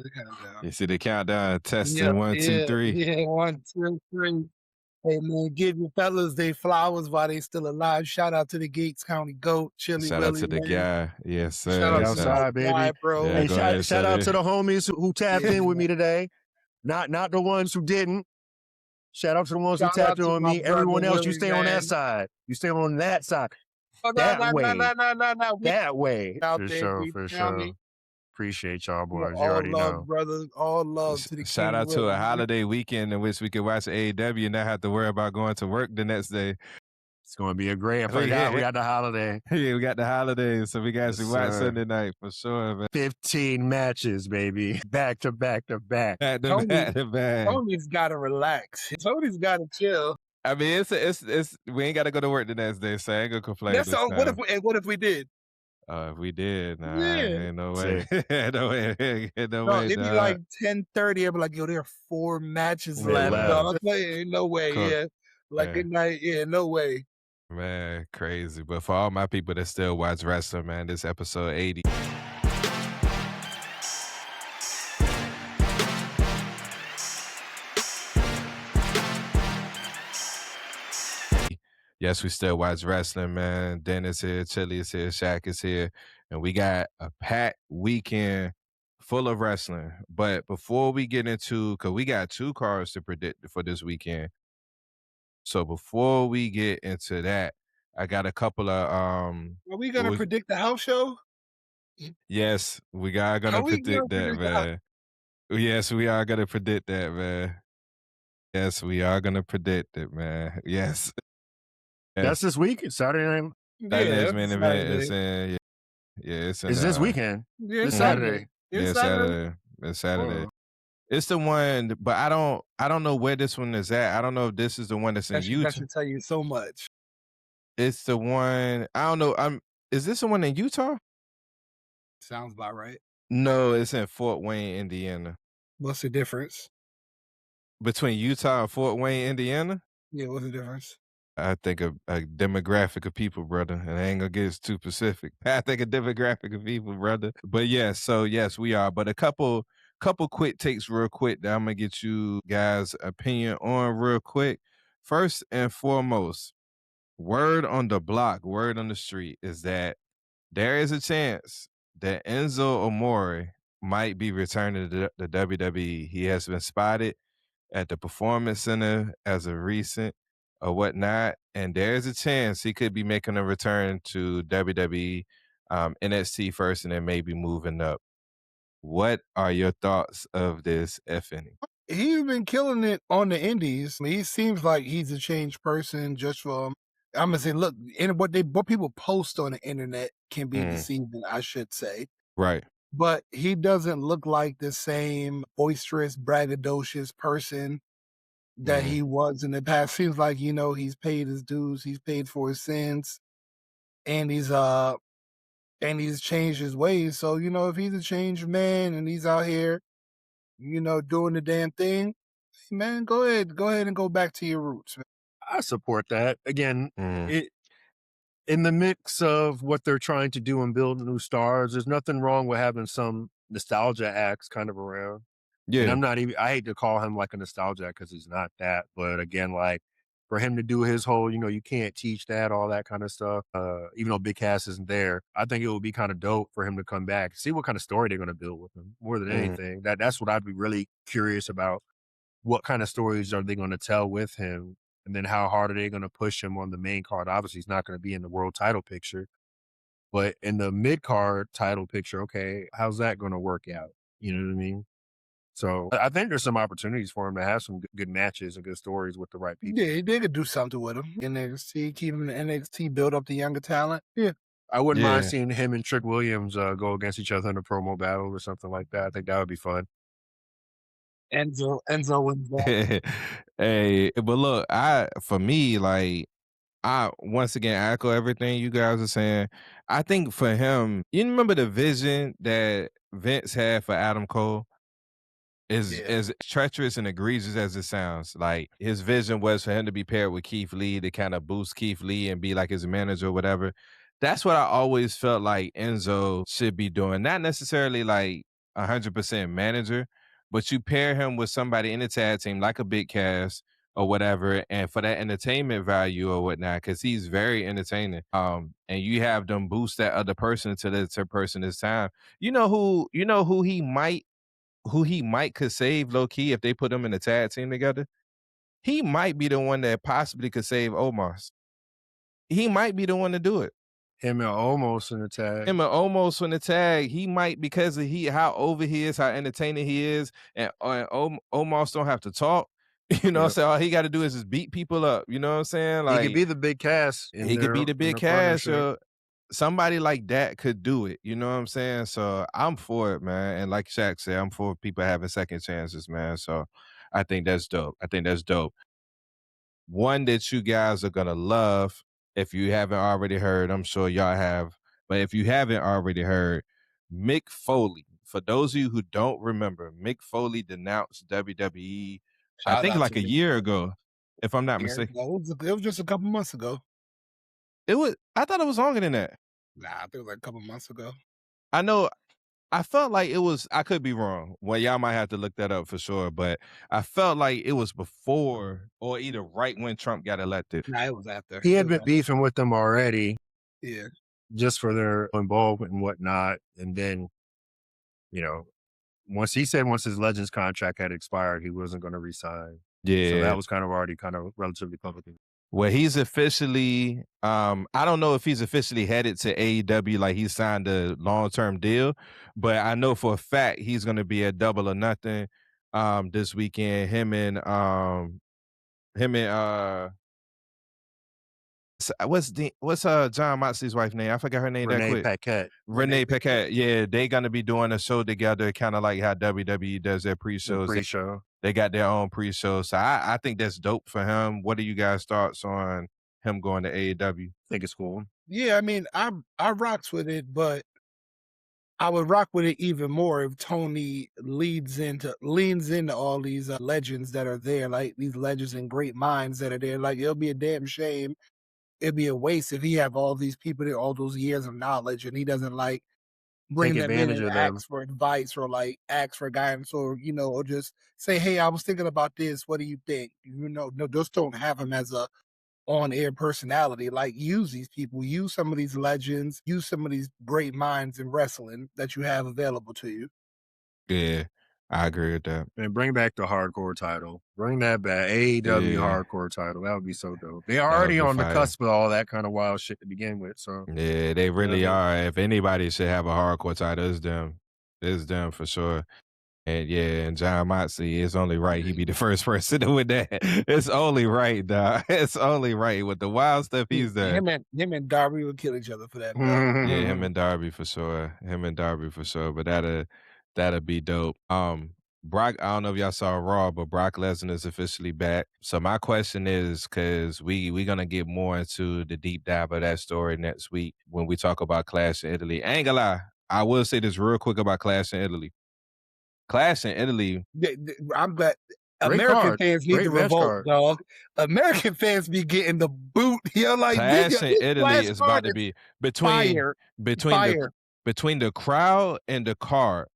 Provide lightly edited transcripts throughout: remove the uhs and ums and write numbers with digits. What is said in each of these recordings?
The countdown. You see the countdown, testing Yeah, 1, 2, yeah, 3. yeah. 1, 2, 3. Hey man, give your fellas they flowers while they still alive. Shout out to the Gates County GOAT, Chili Shout out Willie, to the man. guy. Yes, Shout sir. out We to the Shout outside, guy, baby. bro. Yeah, Hey, go ahead, shout out to Sonny. the homies who tapped Yeah. in with me today. Not the ones who didn't. Shout out to the ones who Shout tapped out in to with my me. Everyone brother else, you Willie, stay on man. that side. You stay on that side. Oh, That way. no. We That way. out For there, sure, Gates for County. sure. Appreciate y'all, You know, boys. You all already love, know. brothers. All love to the Shout King out to Willie, a man. holiday weekend in which we could watch AEW and not have to worry about going to work the next day. It's going to be a great. I Oh, forgot yeah. we got the holiday. Yeah, we got the holidays, so we got Yes, to watch sir. Sunday night for sure, man. 15 matches, baby. Back to back to back. Back to back to back. Tony's got to relax. Tony's got to chill. I mean, it's we ain't got to go to work the next day, so I ain't gonna complain. That's this all. time. What if we did? If we did, nah, Yeah. ain't no way. No way. Ain't no way, It'd be dog. like 10:30. I'd be like, yo, there are 4 matches Yeah, left. left. Dog. Like, ain't no way. Cook. Yeah. Like Yeah. at night. Yeah, no way. Man, crazy. But for all my people that still watch wrestling, man, this episode 80. Yes, we still watch wrestling, man. Dennis here, Chili is here, Shaq is here, and we got a packed weekend full of wrestling. But before we get into, because we got 2 cards to predict for this weekend. So before we get into that, I got a couple of Are we gonna predict the house show? Yes, we are gonna predict that, man. Yes, we are gonna predict that, man. Yes, we are gonna predict it, man. Yes. That's this week, Saturday night. Saturday's main event is in. It's in. Is this weekend? Yeah, It's Saturday. Yeah, Saturday. It's Saturday. Oh. It's the one, but I don't know where this one is at. I don't know if this is the one that's in Utah. That should tell you so much. It's the one. I don't know. Is this the one in Utah? Sounds about right. No, it's in Fort Wayne, Indiana. What's the difference? Between Utah and Fort Wayne, Indiana? Yeah, what's the difference? I think a demographic of people, brother, and I ain't gonna get too specific. I think a demographic of people, brother. But yes, so yes, we are. But a couple quick takes real quick that I'm gonna get you guys' opinion on real quick. First and foremost, word on the block, word on the street is that there is a chance that Enzo Amore might be returning to the WWE. He has been spotted at the Performance Center as of recent or whatnot, and there's a chance he could be making a return to WWE, NXT first, and then maybe moving up. What are your thoughts of this, if any? He's been killing it on the indies. I mean, he seems like he's a changed person just from, I'm gonna say, look, and what people post on the internet can be deceiving, I should say. Right. But he doesn't look like the same boisterous, braggadocious person that he was in the past. Seems like, he's paid his dues, he's paid for his sins, and he's changed his ways. So, if he's a changed man and he's out here, doing the damn thing, man, go ahead and go back to your roots, man. I support that. Again, in the mix of what they're trying to do and build new stars, there's nothing wrong with having some nostalgia acts kind of around. Yeah. And I hate to call him like a nostalgia because he's not that. But again, like for him to do his whole, you can't teach that, all that kind of stuff, even though Big Cass isn't there, I think it would be kind of dope for him to come back, see what kind of story they're going to build with him more than anything. That's what I'd be really curious about. What kind of stories are they going to tell with him? And then how hard are they going to push him on the main card? Obviously, he's not going to be in the world title picture. But in the mid-card title picture, okay, how's that going to work out? You know what I mean? So I think there's some opportunities for him to have some good matches and good stories with the right people. Yeah, they could do something with him in NXT, keep him in NXT, build up the younger talent. Yeah. I wouldn't mind seeing him and Trick Williams go against each other in a promo battle or something like that. I think that would be fun. Enzo wins that. Hey, but look, for me, like, I once again echo everything you guys are saying. I think for him, you remember the vision that Vince had for Adam Cole? As treacherous and egregious as it sounds, like his vision was for him to be paired with Keith Lee to kind of boost Keith Lee and be like his manager or whatever. That's what I always felt like Enzo should be doing. Not necessarily like 100% manager, but you pair him with somebody in the tag team like a Big Cass or whatever, and for that entertainment value or whatnot, because he's very entertaining. And you have them boost that other person to the person this time. Who he might could save low key if they put them in a tag team together. He might be the one that possibly could save Omos. He might be the one to do it. Him and almost in the tag. Him and almost from the tag, he might because of how over he is, how entertaining he is, and Omos don't have to talk. You know what I'm Yep. saying? All he got to do is just beat people up. You know what I'm saying? He could Like be the big cast in he could be the in big their cash, partnership. or somebody like that could do it. You know what I'm saying? So I'm for it, man. And like Shaq said, I'm for people having second chances, man. So I think that's dope. I think that's dope. One that you guys are gonna love if you haven't already heard. I'm sure y'all have, but if you haven't already heard, Mick Foley. For those of you who don't remember, Mick Foley denounced WWE. I Shout think out like to a Big year Bro. ago, if I'm not Yeah, mistaken. it was just a couple months ago. It was. I thought it was longer than that. Nah, I think it was like a couple months ago. I know. I felt like it was. I could be wrong. Well, y'all might have to look that up for sure. But I felt like it was before or either right when Trump got elected. Nah, it was after. He It had was been after. beefing with them already Yeah. just for their involvement and whatnot. And then, you know, once his Legends contract had expired, he wasn't going to resign. So that Yeah. was already relatively public. Well, he's officially, I don't know if he's officially headed to AEW, like he signed a long-term deal, but I know for a fact he's going to be at Double or Nothing this weekend. Him and what's John Moxley's wife name? I forgot her name that Renee quick. Paquette. Renee Paquette. Yeah, they gonna be doing a show together, kind of like how WWE does their The pre-shows. pre-show. They got their own pre-show. So I think that's dope for him. What are you guys' thoughts on him going to AEW? I think it's cool. Yeah, I mean, I rocks with it, but I would rock with it even more if Tony leans into all these legends that are there, like these legends and great minds that are there. Like it'll be a damn shame. It'd be a waste if he have all these people there, all those years of knowledge, and he doesn't like Take bring them in advantage and of them. ask for advice or like ask for guidance or or just say, "Hey, I was thinking about this. What do you think?" No, just don't have him as a on-air personality. Like use these people, use some of these legends, use some of these great minds in wrestling that you have available to you. Yeah, I agree with that. And bring back the hardcore title. Bring that back. AEW Yeah, hardcore title. That would be so dope. They're that would already be on the fire. cusp of all that kind of wild shit to begin with. So Yeah, they you know what I really mean? are. If anybody should have a hardcore title, it's them. It's them for sure. And yeah, and John Moxley, it's only right he be the first person to win that. It's only right, dog. It's only right with the wild stuff he's done. Him and Darby would kill each other for that belt. Yeah, him and Darby for sure. Him and Darby for sure. But that'll be dope. Brock, I don't know if y'all saw Raw, but Brock Lesnar is officially back. So my question is, because we gonna get more into the deep dive of that story next week when we talk about Clash in Italy. I ain't gonna lie, I will say this real quick about Clash in Italy. Clash in Italy, I'm glad Great American card. fans need Great to match revolt, card. dog. American fans be getting the boot. Like Clash in this Italy last is about card to is be between fire, between the fire. between the crowd and the card.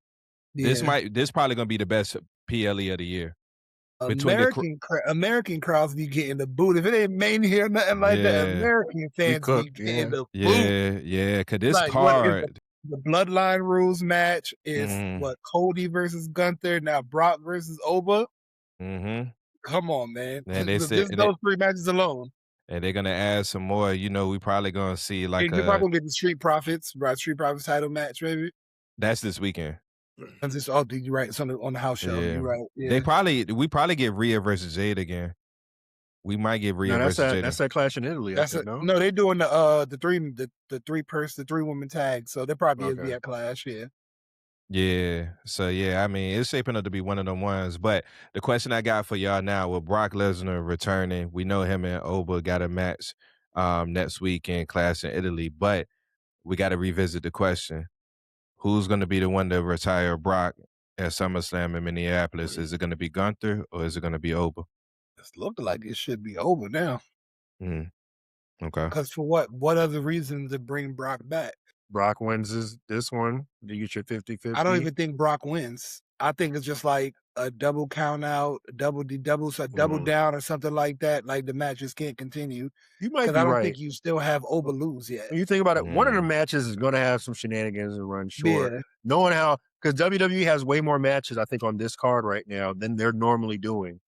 Yeah. This probably gonna be the best PLE of the year. Between the American crowds be getting the boot. If it ain't Mania or nothing like that, yeah, American We fans be cooked, getting yeah. the boot. yeah, cause this Like what is card, the Bloodline Rules match is mhm, what Cody versus Gunther, now Brock versus Oba. mhm, Come on, man. and they said, Just those three matches alone. and they're gonna add some more. You know, we probably gonna see like And you're probably a gonna get the Street Profits, right? Street Profits title match, maybe. that's this weekend. And just did you right? It's on the house show. Yeah, You're right. Yeah. we probably get Rhea versus Jade again. We might get No, Rhea versus Jade. that's that Clash in Italy, I That's think, it. no? No, they're doing the three woman tag. So there probably is Okay. be a clash. Yeah. Yeah. So yeah, I mean, it's shaping up to be one of them ones. But the question I got for y'all now, with Brock Lesnar returning, we know him and Oba got a match next week in Clash in Italy, but we got to revisit the question: who's going to be the one to retire Brock at SummerSlam in Minneapolis? Is it going to be Gunther or is it going to be Oba? It's looking like it should be over now. Mm, okay. Because for what? What other reason to bring Brock back? Brock wins this one. You get your I don't 50-50. even think Brock wins. I think it's just like a double count out, a double Mm. down or something like that. Like the match just can't continue You might because be I don't right. think you still have Oba lose yet. When you think about it, one of the Mm. matches is going to have some shenanigans and run short. Yeah, Knowing how, because WWE has way more matches, I think, on this card right now than they're normally doing.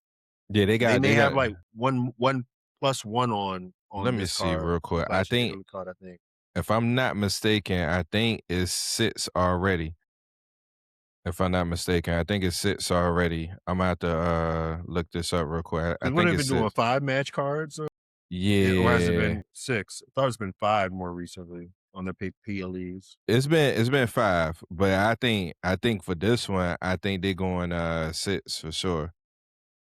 Yeah, They may they have got like one plus one let on me this see card real quick. I slash think Italy card. I think. if I'm not mistaken, I think it sits already. If I'm not mistaken, I think it sits already. I'm gonna have to look this up real quick. I Because when think they've it been doing sits. 5 match cards, or has it Yeah. been 6? I thought it's been 5 more recently on the PLEs. It's been 5, but I think for this one, I think they're going 6 for sure.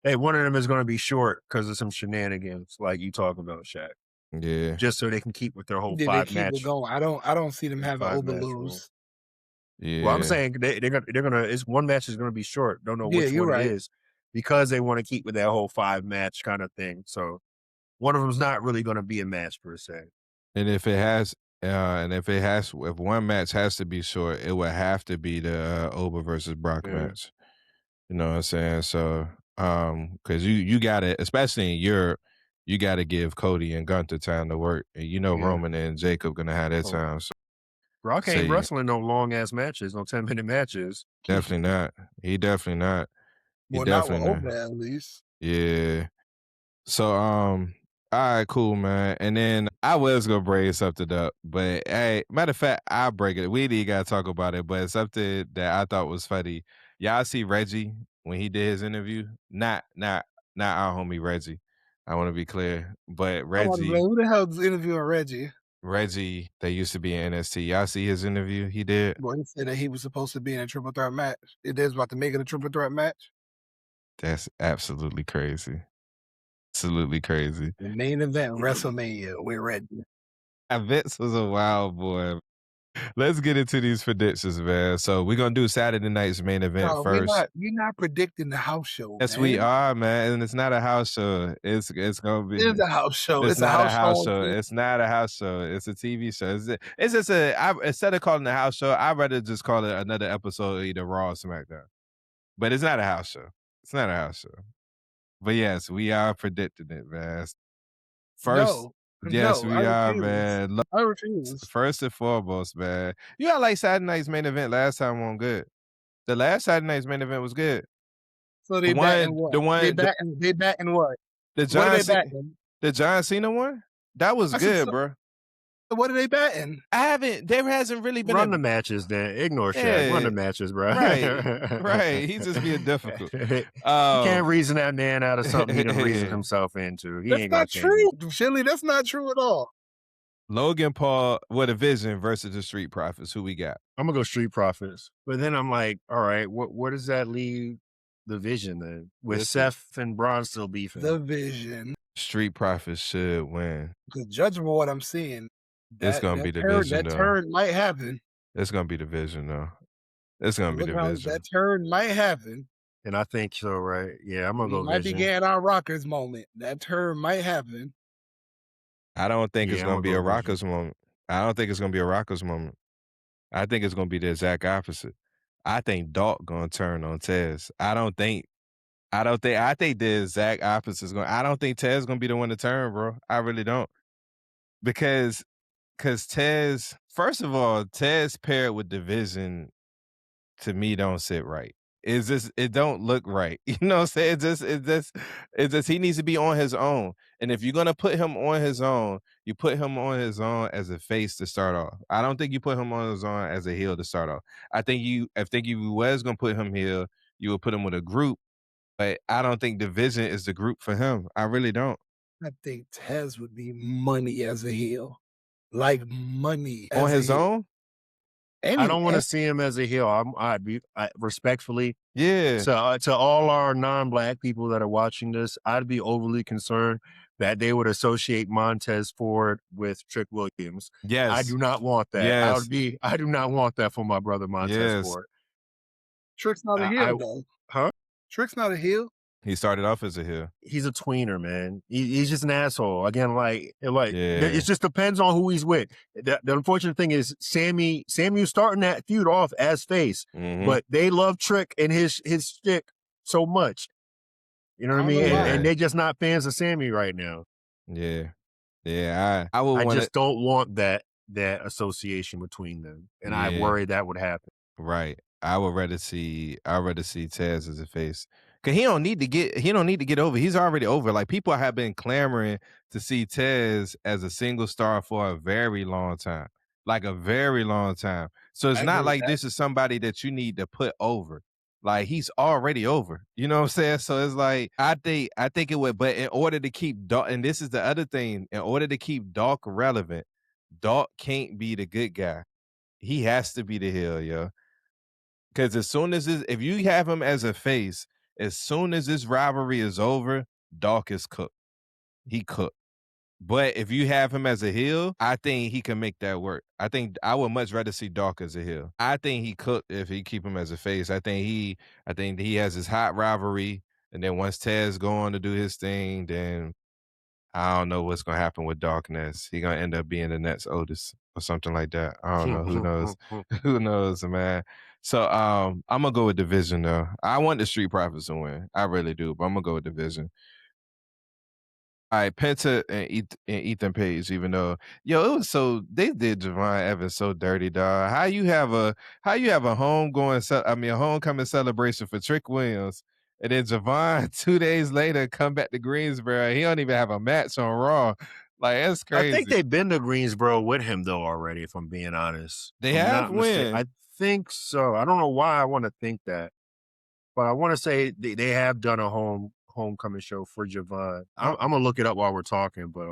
Hey, one of them is going to be short because of some shenanigans, like you talking about, Shaq. Yeah. Just so they can keep with their whole did they keep it going? I don't see them their having 5 Oba match rule. lose. Well, I'm Yeah. saying they're gonna. It's one match is gonna be short. Don't know Yeah, which you're one it right. is because they want to keep with that whole 5 match kind of thing. So one of them's not really gonna be a match per se. And if one match has to be short, it would have to be the Oba versus Brock Yeah, match. You know what I'm saying? So, because you got to, especially in Europe, you got to give Cody and Gunther time to work, and yeah. Roman and Jacob gonna have their Oh, time. So, Brock so ain't yeah, wrestling no long ass matches, no 10-minute matches. definitely not. He definitely not. He Well, not with definitely not. Oba at least. Yeah. So, all right, cool, man. And then I was gonna bring something up, but hey, matter of fact, I'll break it. We ain't gotta talk about it, but something that I thought was funny. Y'all see Reggie when he did his interview? Not our homie Reggie. I want to be clear, but I'm about to say, who the hell's interviewing Reggie? Reggie, that used to be in NST. Y'all see his interview he did? Boy, he said that he was supposed to be in a triple threat match. It is about to make it a triple threat match. That's absolutely crazy. Absolutely crazy. The main event, WrestleMania. We're ready. Vince was a wild boy. Let's get into these predictions, man. So we're gonna do Saturday night's main event No, first. we're not predicting the house show, Yes, we man. are, man, and it's not a house show. It's gonna be. It is a house show. It's It's a not a house show house on show. TV. It's not a house show. It's a TV show. It's just instead of calling it a house show, I'd rather just call it another episode of either Raw or SmackDown. But it's not a house show. It's not a house show. But yes, we are predicting it, man. First, No, yes, no, I we are, refuse. man. I refuse. First and foremost, man. You got like Saturday night's main event last time on good. The last Saturday night's main event was good. So The they batting one, what? the one, the, They batting what? the What are John they Cena, batting? the John Cena one, that was I said, good, so, bro. what are they batting? There hasn't really been Run the matches, then ignore Shaq. Run the yeah, matches, bro. right. He's just being difficult. You can't reason that man out of something he done reasoned himself into. He That's ain't gonna not change true, it. Shirley. That's not true at all. Logan Paul with a vision versus the Street Profits. Who we got? I'm gonna go Street Profits, but then I'm like, all right, what does that leave the Vision then with Listen. Seth and Braun still beefing? The Vision. Street Profits should win. Because judging by what I'm seeing, It's gonna be the Vision, that though. turn might happen. It's gonna be the Vision, though. It's gonna be Look the how Vision. that turn might happen. And I think so, right? Yeah, I'm gonna We go might Vision. be getting our Rockers moment. That turn might happen. I don't think it's Yeah, gonna I'ma be go a Vision. Rockers moment. I don't think it's gonna be a Rockers moment. I think it's gonna be the exact opposite. I think Dalk gonna turn on Tez. I think the exact opposite is I don't think Tez gonna be the one to turn, bro. I really don't. Because Tez, first of all, Tez paired with Division to me don't sit right. It don't look right. You know what I'm saying? It's just he needs to be on his own. And if you're gonna put him on his own, you put him on his own as a face to start off. I don't think you put him on his own as a heel to start off. I think you was gonna put him here, you would put him with a group, but I don't think Division is the group for him. I really don't. I think Tez would be money as a heel. Like money as On a his heel. own? I don't want to see him as a heel. I'd be respectfully. Yeah. So to all our non-black people that are watching this, I'd be overly concerned that they would associate Montez Ford with Trick Williams. Yes. I do not want that. Yes. I do not want that for my brother Montez Yes. Ford. Trick's not a heel, though. Huh? Trick's not a heel. He started off as a heel. He's a tweener, man. He's just an asshole. Again, it Yeah. just depends on who he's with. The unfortunate thing is Samuel's starting that feud off as face, Mhm. but they love Trick and his shtick so much. You know I what I don't know mean? why. And Yeah. they're just not fans of Sammy right now. Yeah. Yeah. I would I wanna just don't want that association between them, and I Yeah. worry that would happen. Right. I'd rather see Taz as a face. Cause he don't need to get over. He's already over. Like people have been clamoring to see Taz as a single star for a very long time. Like a very long time. So it's I agree not with like that. this is somebody that you need to put over. Like he's already over. You know what I'm saying? So it's like I think it would, but in order to keep Doc, and this is the other thing, in order to keep Doc relevant, Doc can't be the good guy. He has to be the heel, yo. Because as soon as if you have him as a face, as soon as this rivalry is over, Doc is cooked. He cooked. But if you have him as a heel, I think he can make that work. I think I would much rather see Doc as a heel. I think he cooked if he keep him as a face. I think he has his hot rivalry, and then once Taz go on to do his thing, then I don't know what's gonna happen with Darkness. He gonna end up being the next Otis or something like that. I don't know. Who knows? Who knows, man? So I'm gonna go with Division though. I want the Street Profits to win. I really do, but I'm gonna go with Division. All right, Penta and Ethan Page, even though yo, it was so they did Javon Evans so dirty, dog. How you have a a homecoming celebration for Trick Williams, and then Javon 2 days later come back to Greensboro. He don't even have a match on Raw. Like that's I think crazy. they've been to Greensboro with him though already, if I'm being honest. They If I'm have not mistaken. win. I think so. I don't know why I want to think that, but I want to say they have done a homecoming show for Javon. I'm gonna look it up while we're talking, but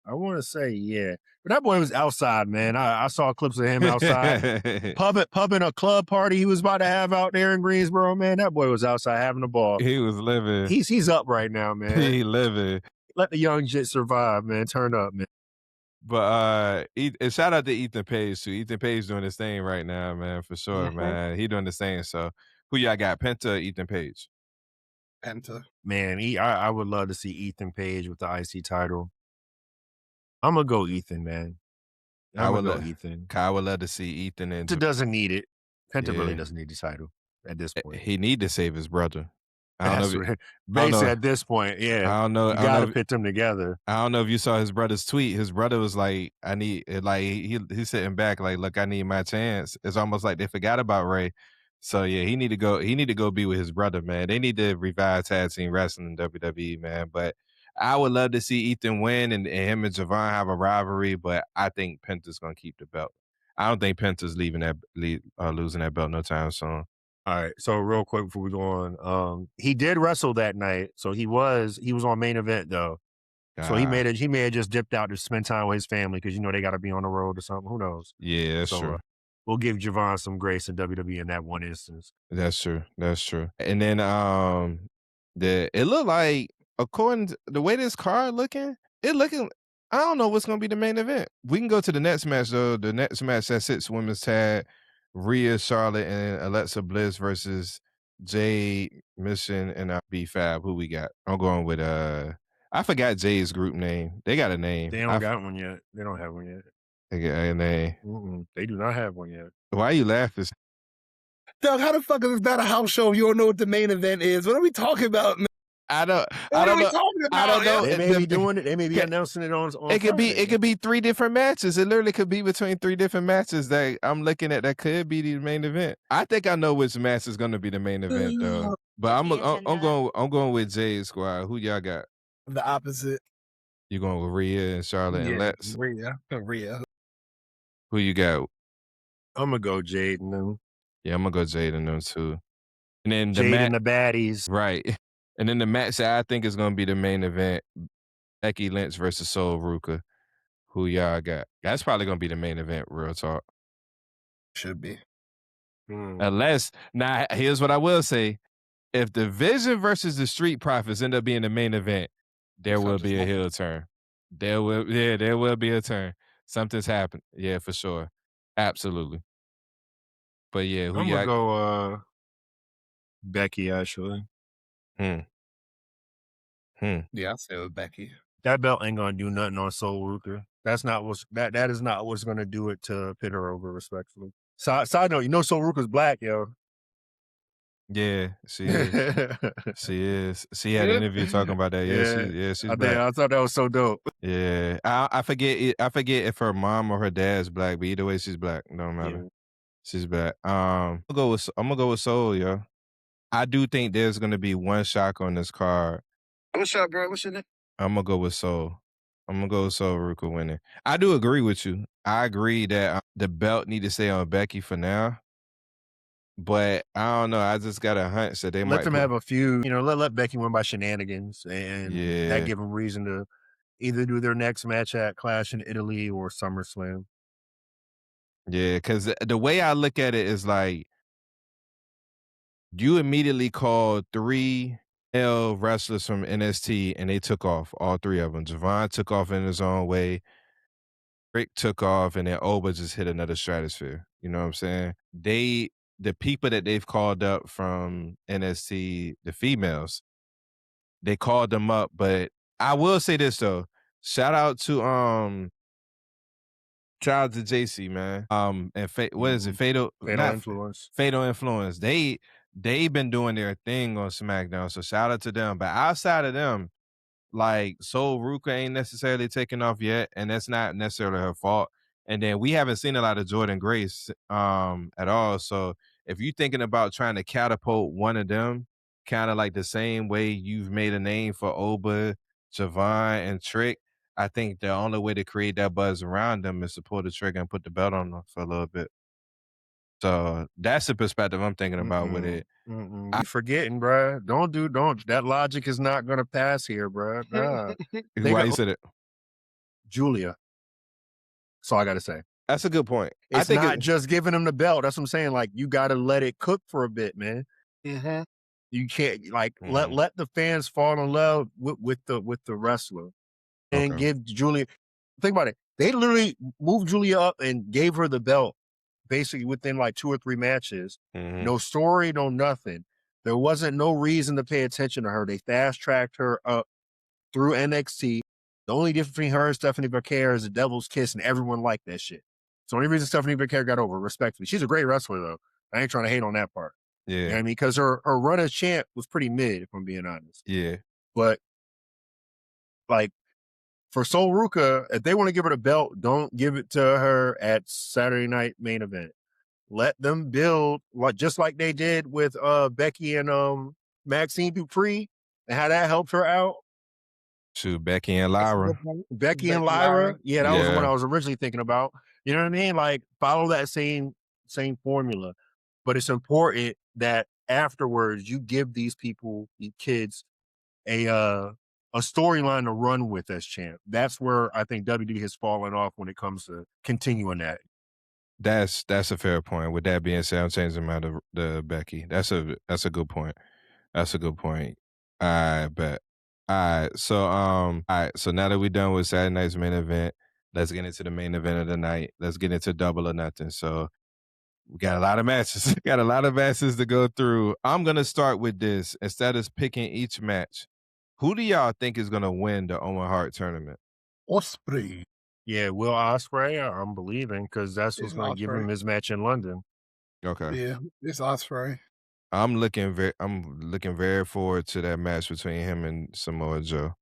I want to say yeah. But that boy was outside, man. I saw clips of him outside pubbing a club party he was about to have out there in Greensboro. Man, that boy was outside having a ball. He was living. He's up right now, man. He living. Let the young jit survive, man. Turn up, man. But and shout out to Ethan Page too. Ethan Page doing his thing right now, man, for sure, Mhm. man. He doing the thing. So who y'all got? Penta or Ethan Page? Penta. Man, I would love to see Ethan Page with the IC title. I'm gonna go Ethan, man. I I'm gonna would go love Ethan. I would love to see Ethan and Penta doesn't need it. Penta really yeah. doesn't need the title at this point. He need to save his brother. I don't know That's if right. I don't Basically, know. at this point, yeah, I don't know. you I don't got know. to pit them together. I don't know if you saw his brother's tweet. His brother was like, "I need like he's sitting back like, look, I need my chance." It's almost like they forgot about Ray. So yeah, he need to go. He need to go be with his brother, man. They need to revive tag team wrestling in WWE, man. But I would love to see Ethan win and him and Javon have a rivalry. But I think Penta's gonna keep the belt. I don't think Penta's losing that belt no time soon. All right. So real quick before we go on, he did wrestle that night. So he was on main event though. So Ah, he may have just dipped out to spend time with his family because they got to be on the road or something. Who knows? yeah, that's So true. we'll give Javon some grace in WWE in that one instance. That's true. That's true. And then it looked like according to the way this card looking, it looking I don't know what's gonna be the main event. We can go to the next match though. The next match that sits women's tag, Rhea, Charlotte, and Alexa Bliss versus Jade Mission and B Fab. Who we got? I'm going with I forgot Jade's group name. They got a name. They don't got one yet. They don't have one yet. They got a name. They do not have one yet. Why are you laughing? Doug, how the fuck is this not a house show if you don't know what the main event is? What are we talking about, man? I don't What are we know. talking I about? don't know. They may be doing it. They may be Yeah. announcing it on It could Friday. be three different matches. It literally could be between three different matches that I'm looking at that could be the main event. I think I know which match is going to be the main event though. But I'm going with Jade Squad. Who y'all got? The opposite. You going with Rhea and Charlotte and Yeah, Lex? Rhea. Who you got? I'm gonna go Jade and them. Yeah, I'm gonna go Jade and them too. And then the Jade match, and the baddies. right? And then the match that I think is going to be the main event: Becky Lynch versus Sol Ruka. Who y'all got? That's probably going to be the main event. Real talk. Should be. Unless now, here's what I will say: if the Vision versus the Street Profits end up being the main event, there will be a heel turn. There will be a turn. Something's happened. Yeah, for sure. Absolutely. But yeah, who I'm gonna y'all? go Becky actually. Yeah, I say with Becky. That belt ain't gonna do nothing on Soul Ruka. That's not what's that is not what's gonna do it to pit her over respectfully. Side note, you know Soul Ruka's black, yo. Yeah, she is. She is. She had an interview talking about that. Yeah. She's black. I thought that was so dope. Yeah, I forget I forget if her mom or her dad's black, but either way, she's black. Don't matter. Yeah. She's black. I'm gonna go with Soul, yo. I do think there's gonna be one shock on this card. What's up, bro? What's your name? I'm gonna go with Soul. I'm gonna go with Soul Ruka winning. I do agree with you. I agree that the belt need to stay on Becky for now, but I don't know. I just got a hunch that they Let might them put. have a few, let Becky win by shenanigans, and that Yeah, give them reason to either do their next match at Clash in Italy or SummerSlam. yeah. Because the way I look at it is like you immediately called 3 male wrestlers from NST, and they took off. All 3 of them. Javon took off in his own way. Rick took off, and then Oba just hit another stratosphere. You know what I'm saying? The people that they've called up from NST, the females, they called them up. But I will say this though, shout out to JC, man. And what is it? Fatal, Fatal not Influence. Fatal Influence. They've been doing their thing on SmackDown, so shout out to them. But outside of them, like Soul Ruka ain't necessarily taken off yet, and that's not necessarily her fault. And then we haven't seen a lot of Jordan Grace at all. So if you're thinking about trying to catapult one of them, kind of like the same way you've made a name for Oba, Javon, and Trick, I think the only way to create that buzz around them is to pull the trigger and put the belt on them for a little bit. So that's the perspective I'm thinking about with it. You forgetting, bruh. Don't. That logic is not gonna pass here, bruh. Nah. Why you said it? Julia. That's all I gotta say. That's a good point. I It's think not just giving him the belt. That's what I'm saying. Like, you gotta let it cook for a bit, man. Mm-hmm. You can't let the fans fall in love with the wrestler and Okay. give Julia. Think about it. They literally moved Julia up and gave her the belt basically within like 2 or 3 matches. No story, no nothing. There wasn't no reason to pay attention to her. They fast tracked her up through NXT. The only difference between her and Stephanie Becker is the devil's kiss, and everyone liked that shit. It's the only reason Stephanie Becker got over, respectfully. She's a great wrestler, though. I ain't trying to hate on that part. Yeah. You know what I mean? Because her run as champ was pretty mid, if I'm being honest. Yeah. But, like, for Soul Ruka, if they want to give her the belt, don't give it to her at Saturday Night Main Event. Let them build, just like they did with Becky and Maxine Dupree, and how that helped her out. To Becky and Lyra. Becky and Lyra. Yeah, that was the one I was originally thinking about. You know what I mean? Like, follow that same formula. But it's important that afterwards you give these people, these kids, a storyline to run with as champ. That's where I think WWE has fallen off when it comes to continuing that. That's a fair point. With that being said, I'm changing my to Becky. That's a good point. That's a good point. I bet. All right. So now that we're done with Saturday night's main event, let's get into the main event of the night. Let's get into Double or Nothing. So we got a lot of matches. Got a lot of matches to go through. I'm gonna start with this. Instead of picking each match, who do y'all think is gonna win the Owen Hart tournament? Osprey. Yeah, Will Ospreay, I'm believing, because that's what's going to give him his match in London. Okay. Yeah, it's Osprey. I'm looking very forward to that match between him and Samoa Joe.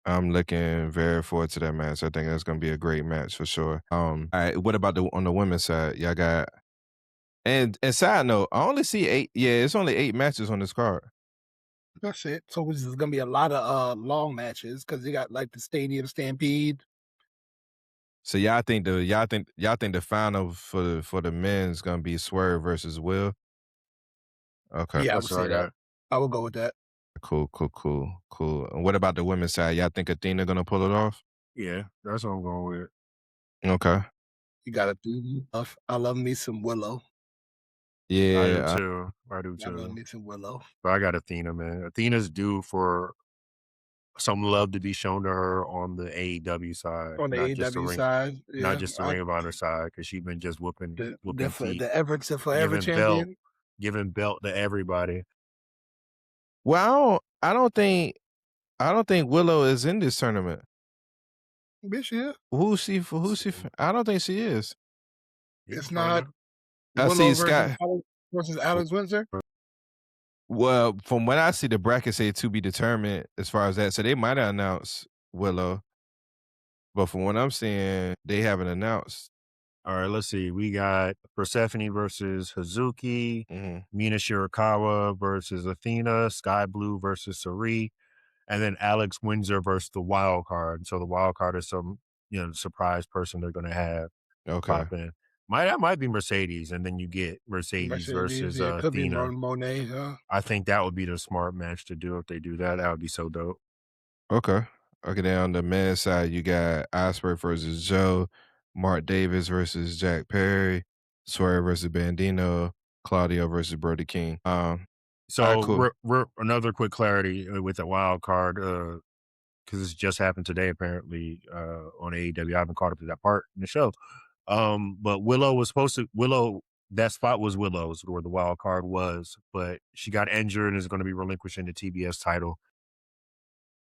I'm looking very forward to that match. I think that's gonna be a great match for sure. All right, what about on the women's side? Y'all got and side note, I only see 8. Yeah, it's only 8 matches on this card. That's it. So this is gonna be a lot of long matches because you got like the Stadium Stampede. So y'all think the final for the men's gonna be Swerve versus Will? Okay. Yeah, I would That's what say I that. got. I would go with that. Cool. And what about the women's side? Y'all think Athena gonna pull it off? Yeah, that's what I'm going with. Okay. You gotta do enough. I love me some Willow. Yeah. I do too. I love me some Willow. But I got Athena, man. Athena's due for some love to be shown to her on the AEW side. On the AEW side, yeah. Not just the Ring of Honor side, because she's been just whooping feet. The ever to forever champion. Giving belt to everybody. Well, I don't think I don't think Willow is in this tournament. Bitch, yeah. Who's she for? I don't think she is. It's not I Willow see Scott. versus Alex Windsor. Well, from what I see, the bracket say to be determined as far as that. So they might have announced Willow, but from what I'm seeing, they haven't announced. All right, let's see. We got Persephone versus Hazuki, Mina Shirakawa versus Athena, Sky Blue versus Sari, and then Alex Windsor versus the wild card. So the wild card is some, surprise person they're going to have pop in. That might be Mercedes, and then you get Mercedes versus yeah, could Athena. be Monet. Huh? I think that would be the smart match to do if they do that. That would be so dope. Okay. Then on the men's side, you got Osprey versus Joe, Mark Davis versus Jack Perry, Swerve versus Bandino, Claudio versus Brody King. So cool. Another quick clarity with the wild card, because this just happened today apparently on AEW. I haven't caught up to that part in the show. But Willow, that spot was Willow's where the wild card was, but she got injured and is going to be relinquishing the TBS title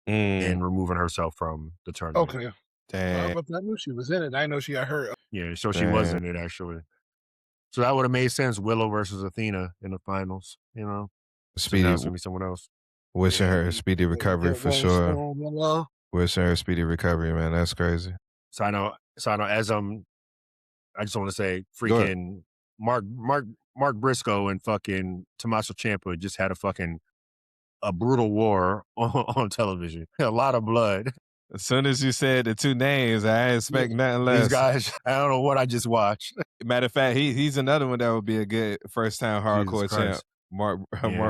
and removing herself from the tournament. Okay. But I knew she was in it. I know she got hurt. Yeah, so she was in it actually. So that would have made sense. Willow versus Athena in the finals, Speedy. So now it's gonna be someone else. Wishing her a speedy recovery for sure. Wishing her a speedy recovery, man. That's crazy. So I know as I just want to say freaking Mark Briscoe and fucking Tommaso Ciampa just had a brutal war on television. A lot of blood. As soon as you said the two names, I expect nothing less. These guys, I don't know what I just watched. Matter of fact, he's another one that would be a good first time hardcore champ. Mark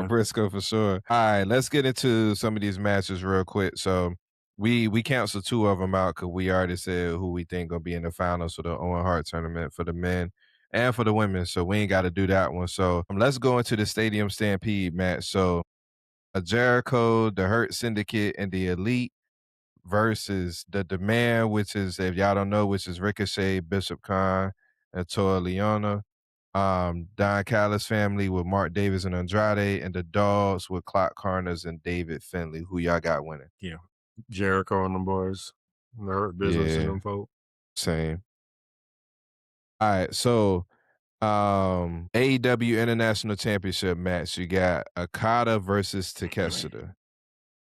Briscoe for sure. All right, let's get into some of these matches real quick. So we canceled 2 of them out because we already said who we think gonna be in the finals for the Owen Hart tournament for the men and for the women. So we ain't got to do that one. So let's go into the Stadium Stampede match. So Jericho, the Hurt Syndicate, and the Elite versus the Demand, which is, if y'all don't know, which is Ricochet, Bishop Khan, and Toa Leona. Don Callis family with Mark Davis and Andrade, and the Dogs with Clock Carners and David Finlay. Who y'all got winning? Yeah. Jericho and them boys. The Hurt Business and them folk. Same. All right, so AEW International Championship match. You got Okada versus Takeshita.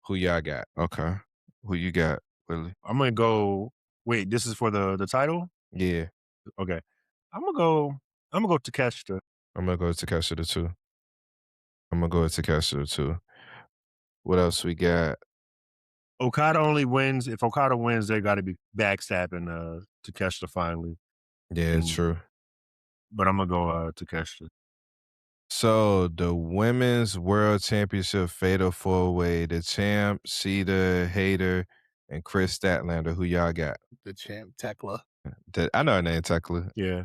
Who y'all got? Okay. Who you got, Willie? I'm gonna go. Wait, this is for the title? Yeah. Okay. I'm gonna go Takeshita. I'm gonna go Takeshita too. What else we got? Okada only wins. If Okada wins, they got to be backstabbing Takeshita finally. Yeah, true. But I'm gonna go Takeshita. So the Women's World Championship Fatal 4-Way, the champ, Sheeta, Hayter, and Chris Statlander. Who y'all got? The champ, Tekla. I know her name, Tekla. Yeah.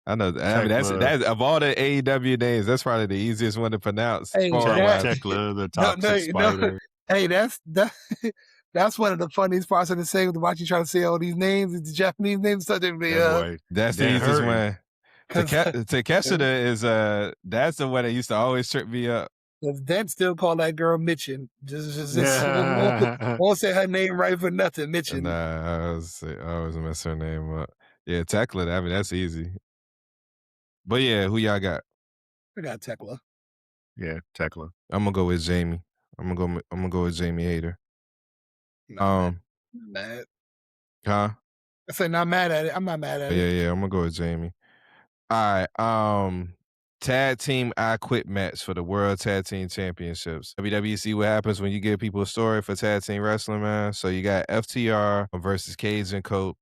I know. I mean, that's of all the AEW names, that's probably the easiest one to pronounce. Hey, Tekla, the toxic spider. Hey, that's one of the funniest parts of the segment. Watch you try to say all these names, the Japanese names, such as that's the easiest one. Takeshita is that's the one that used to always trip me up. Dent still call that girl Mitchin. Just won't say her name right for nothing. Mitchin. Nah, I always mess her name up. Yeah, Tekla. I mean, that's easy. But yeah, who y'all got? I got Tekla. Yeah, Tekla. I'm gonna go with Jamie. I'm gonna go with Jamie Hayter. Not mad. Huh? I said not mad at it. I'm not mad at it. Yeah, I'm gonna go with Jamie. All right. Tag team I Quit match for the World Tag Team Championships. WWE, see what happens when you give people a story for tag team wrestling, man. So you got FTR versus Cage and Cope,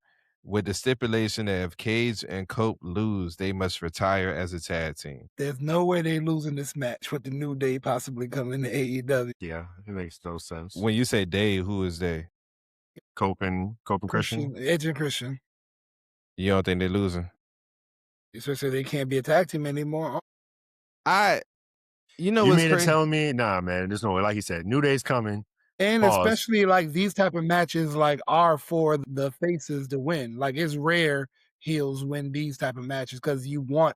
with the stipulation that if Cage and Cope lose, they must retire as a tag team. There's no way they losing this match with the New Day possibly coming to AEW. Yeah, it makes no sense. When you say they, who is they? Cope and Christian? Edge and Christian. You don't think they're losing? Especially they can't be a tag team anymore. You mean to tell me? Nah, man, there's no way. Like you said, New Day's coming. And especially like these type of matches like are for the faces to win. Like it's rare heels win these type of matches because you want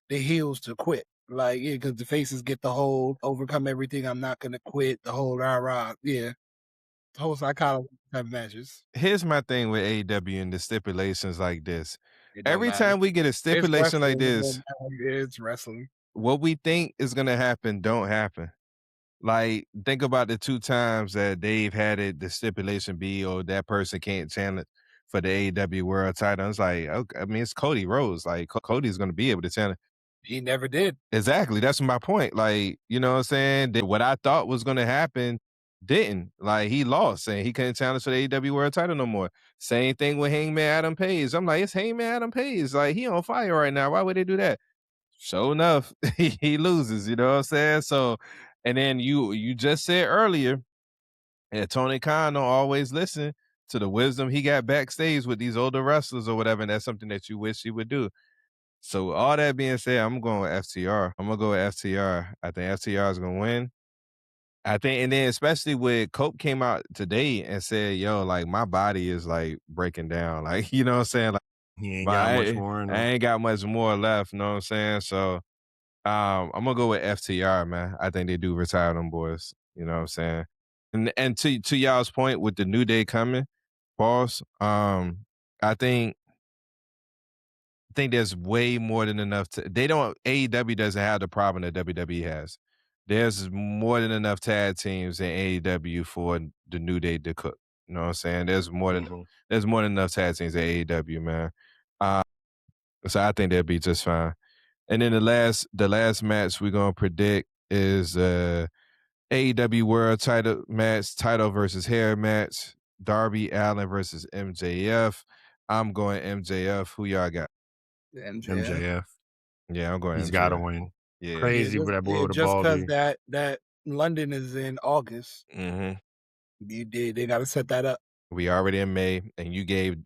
the heels to quit. Like, yeah, because the faces get the whole overcome everything. I'm not gonna quit. The whole rah rah. Yeah, the whole psychology type matches. Here's my thing with AEW and the stipulations like this. It don't Every matter. time we get a It's stipulation like wrestling. It this, don't matter. It's wrestling. what we think is gonna happen don't happen. Like, think about the 2 times that they've had it, the stipulation be, or that person can't challenge for the AEW World Title. It's like, okay, I mean, it's Cody Rhodes. Like, Cody's gonna be able to challenge. He never did. Exactly. That's my point. Like, you know what I'm saying? What I thought was gonna happen didn't. Like, he lost and he couldn't challenge for the AEW World Title no more. Same thing with Hangman Adam Page. I'm like, it's Hangman Adam Page. Like, he on fire right now. Why would they do that? Sure enough, he loses. You know what I'm saying? So, and then you just said earlier, and Tony Khan don't always listen to the wisdom he got backstage with these older wrestlers or whatever. And that's something that you wish he would do. So all that being said, I'm going with FTR. I'm gonna go with FTR. I think FTR is gonna win. I think, and then especially with Cope came out today and said, "Yo, like my body is like breaking down." Like, you know what I'm saying? Like, He ain't got much my more in I him. ain't got much more left. You know what I'm saying? So, I'm gonna go with FTR, man. I think they do retire them boys. You know what I'm saying? And to y'all's point with the New Day coming, boss. I think there's way more than enough they don't AEW doesn't have the problem that WWE has. There's more than enough tag teams in AEW for the New Day to cook. You know what I'm saying? Mhm. There's more than enough tag teams in AEW, man. Uh, so I think they'll be just fine. And then the last match we're gonna predict is AEW World title versus hair match, Darby Allin versus MJF. I'm going MJF. Who y'all got? MJF. MJF. Yeah, I'm going He's got to MJF. win. Yeah. Yeah, Crazy with that boy with the just because baldy. that London is in August. Mhm. They got to set that up. We already in May, and you gave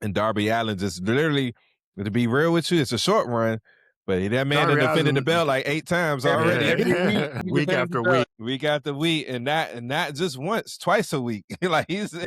and Darby Allin just literally, to be real with you, it's a short run, but that man done Darby defended the Allin, belt like 8 times already. Every week yeah, he week defends the after belt. week. Week after week, and not just once, twice a week. Like he's Yeah.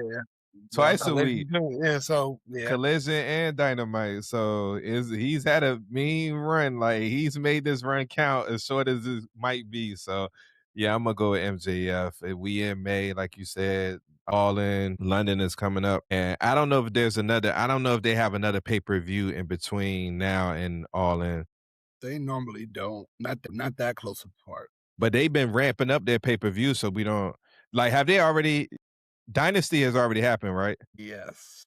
twice a week. Collision too. Yeah, so yeah. Collision and Dynamite. So he's had a mean run. Like he's made this run count as short as it might be. So yeah, I'm gonna go with MJF. We in May, like you said, All In London is coming up, and I don't know if I don't know if they have another pay-per-view in between now and All In. They normally don't. Not that close apart. But they've been ramping up their pay-per-view, so we don't like. Have they already? Dynasty has already happened, right? Yes.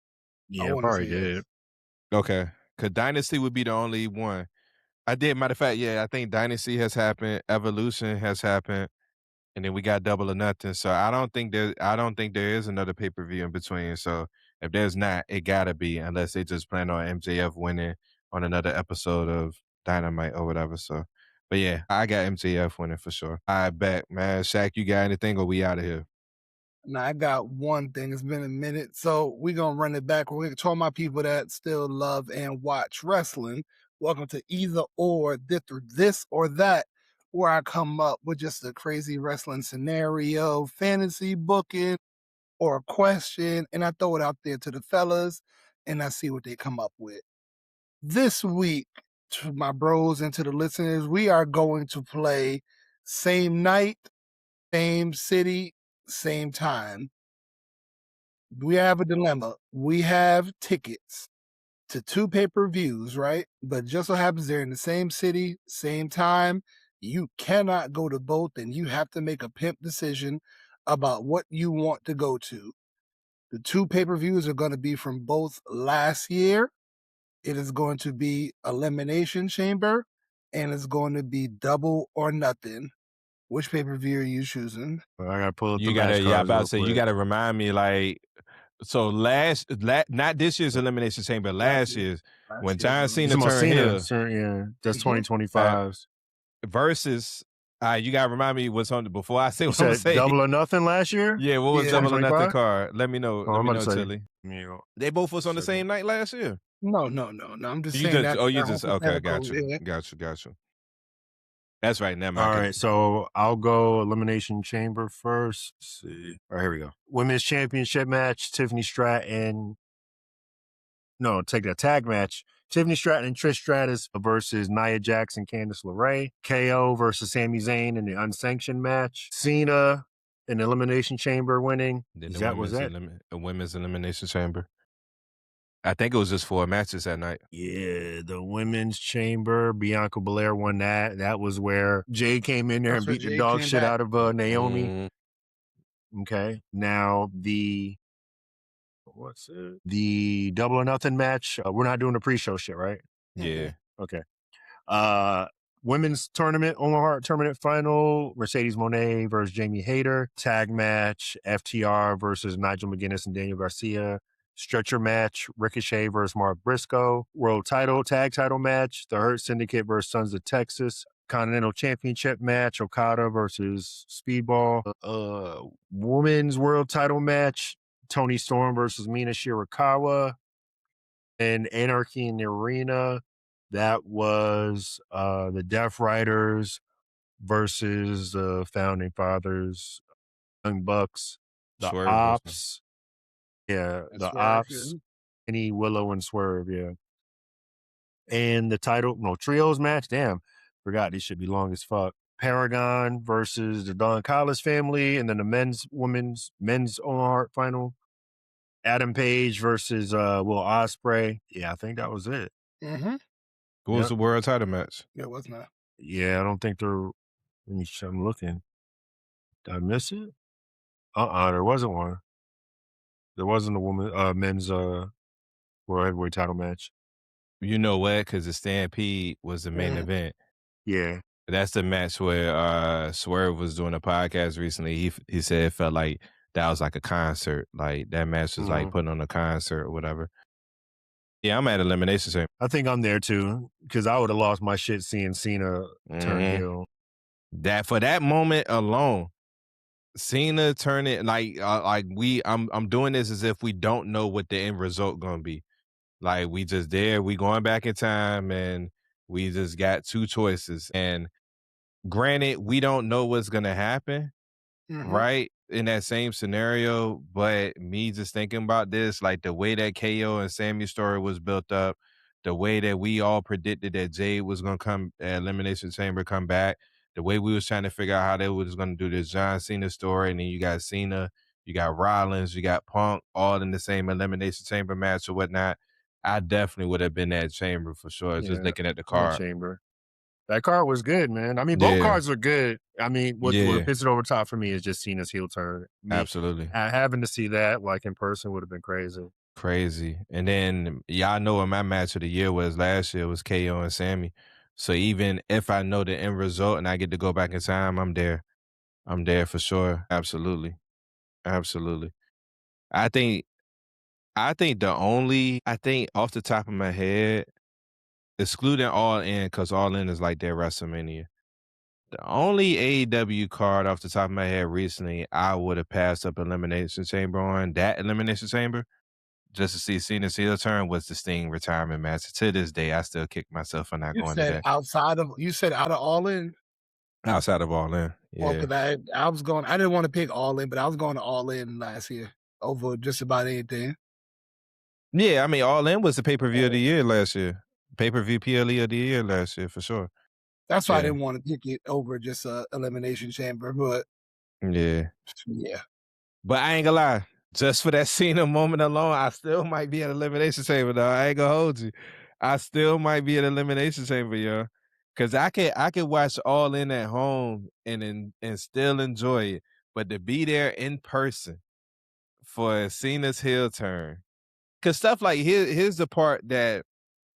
I Yeah, want to probably say did. yes. Okay, because Dynasty would be the only one. I did. Matter of fact, yeah, I think Dynasty has happened, Evolution has happened, and then we got Double or Nothing. So I don't think there is another pay per view in between. So if there's not, it gotta be unless they just plan on MJF winning on another episode of Dynamite or whatever. So, but yeah, I got MJF winning for sure. I bet, man. Shaq, you got anything, or we out of here? Now I got one thing. It's been a minute, so we're gonna run it back. We're to all my people that still love and watch wrestling. Welcome to Either or This or That, where I come up with just a crazy wrestling scenario, fantasy booking, or a question, and I throw it out there to the fellas, and I see what they come up with. This week, to my bros and to the listeners, we are going to play same night, same city, same time. We have a dilemma. We have tickets to 2 pay-per-views, right? But just so happens they're in the same city, same time. You cannot go to both, and you have to make a pimp decision about what you want to go to. The 2 pay-per-views are gonna be from both last year. It is going to be Elimination Chamber, and it's going to be Double or Nothing. Which pay-per-view are you choosing? But I gotta pull up the You gotta, match yeah, I'm cards about to real say you quick. gotta remind me like so not this year's Elimination Chamber, Last last year. year's Last when year's John You Cena talking about Elimination. turned Cena? heel. Sure, yeah, that's Mhm. 2025's. Versus, you gotta remind me what's on before I say You what I'm gonna said say. Double or Nothing last year, Yeah, what was Yeah. Double or Nothing 2025. card? Let me know. Oh, Let I'm me about to know, say. Tilly. Yeah, They both was on the second. same night last year. No. I'm just saying that You that just okay, hypothetical, yeah. got you. That's right. Never All mind. right, so I'll go Elimination Chamber first. Let's see. All right, here we go. Women's Championship match: Tiffany Stratton. No, take that tag match. Tiffany Stratton and Trish Stratus versus Nia Jax and Candice LeRae. KO versus Sami Zayn in the unsanctioned match. Cena in Elimination Chamber winning. Then Is the that was that? women's elimination chamber. I think it was just 4 matches that night. Yeah, the women's chamber. Bianca Belair won that. That was where Jay came in there That's and where beat the Jade dog came shit back. out of Naomi. Mhm. Okay. Now what's it? The Double or Nothing match. We're not doing the pre-show shit, right? Yeah. Okay. Women's tournament, Omaha Hart tournament final, Mercedes Moné versus Jamie Hayter. Tag match, FTR versus Nigel McGuinness and Daniel Garcia. Stretcher match, Ricochet versus Mark Briscoe. World title, tag title match, The Hurt Syndicate versus Sons of Texas. Continental Championship match, Okada versus Speedball. Women's world title match, Tony Storm versus Mina Shirakawa. And Anarchy in the Arena. That was the Death Riders versus the Founding Fathers, Young Bucks, the Swerve was Ops. Yeah, That's the where Ops, Kenny, Willow, and Swerve. Yeah. And the trios match. Damn, forgot these should be long as fuck. Paragon versus the Don Callis family, and then the men's Owen Hart final. Adam Page versus Will Ospreay. Yeah, I think that was it. Mm-hmm. What was the world title match? It was not. Yeah, I don't think they're. I'm looking. Did I miss it? There wasn't one. There wasn't a men's world heavyweight title match. You know what? Because the Stampede was the main event. Yeah. That's the match where Swerve was doing a podcast recently. He said it felt like that was like a concert. Like that match was like putting on a concert or whatever. Yeah, I'm at Elimination Chamber. I think I'm there too, because I would have lost my shit seeing Cena turn heel. That for that moment alone, Cena turn it I'm doing this as if we don't know what the end result gonna be. Like we just there, we going back in time and we just got 2 choices. And granted, we don't know what's gonna happen, right? In that same scenario, but me just thinking about this, like the way that KO and Sammy's story was built up, the way that we all predicted that Jade was gonna come Elimination Chamber come back, the way we was trying to figure out how they was gonna do this John Cena story, and then you got Cena, you got Rollins, you got Punk, all in the same Elimination Chamber match or whatnot. I definitely would have been that chamber for sure. Just looking at the card. Chamber. That card was good, man. I mean, both cards were good. I mean, what pissed it over top for me is just Cena's heel turn. Absolutely. Having to see that like in person would have been crazy. Crazy. And then y'all know what my match of the year was last year was KO and Sammy. So even if I know the end result and I get to go back in time, I'm there. I'm there for sure. Absolutely. Absolutely. I think off the top of my head, excluding All In, because All In is like their WrestleMania. The only AEW card off the top of my head recently I would have passed up Elimination Chamber on, that Elimination Chamber, just to see Cena's heel turn, was the Sting retirement match. To this day, I still kick myself for not going to that. You said out of All In? Outside of All In, Well, yeah. 'cause I didn't want to pick All In, but I was going to All In last year over just about anything. Yeah, I mean, All In was the pay-per-view of the year last year. Pay-per-view PLE of the year last year, for sure. That's why I didn't want to pick it over just Elimination Chamber, but yeah. But I ain't gonna lie. Just for that Cena moment alone, I still might be at Elimination Chamber, though. I ain't gonna hold you. I still might be at Elimination Chamber, yo. Cause I could watch All In at home and still enjoy it. But to be there in person for Cena's heel turn. Cause stuff like here's the part that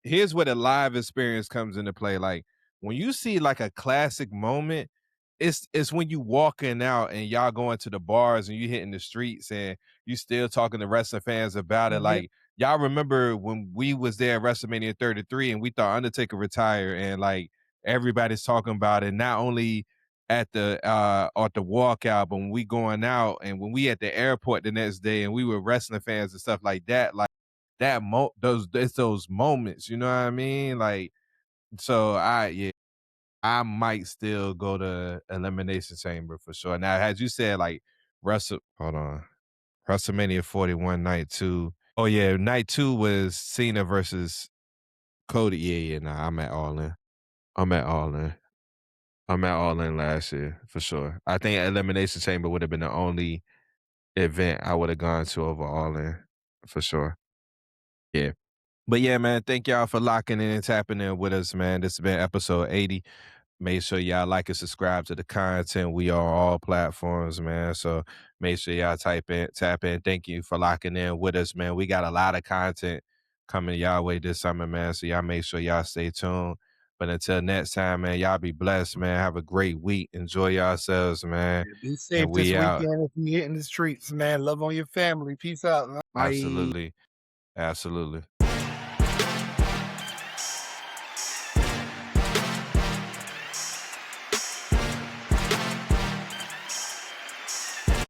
here's where the live experience comes into play. Like when you see like a classic moment, it's when you walking out and y'all going to the bars and you hitting the streets and you still talking to wrestling fans about it. Like y'all remember when we was there at WrestleMania 33 and we thought Undertaker retired and like everybody's talking about it, not only at the walkout, but when we going out and when we at the airport the next day and we were wrestling fans and stuff like that, like those moments, you know what I mean? Like, so I might still go to Elimination Chamber for sure. Now, as you said, like WrestleMania 41 night 2. Oh yeah, night 2 was Cena versus Cody, yeah, nah, I'm at All In. I'm at All In. I'm at All In last year for sure. I think Elimination Chamber would have been the only event I would have gone to over All In for sure. Yeah. But yeah, man, thank y'all for locking in and tapping in with us, man. This has been episode 80. Make sure y'all like and subscribe to the content. We are on all platforms, man. So make sure y'all tap in. Thank you for locking in with us, man. We got a lot of content coming y'all way this summer, man. So y'all make sure y'all stay tuned. But until next time, man, y'all be blessed, man. Have a great week. Enjoy yourselves, man. Yeah, be And safe this we out. weekend if you hit in the streets, man. Love on your family. Peace out. Bye. Absolutely. Absolutely.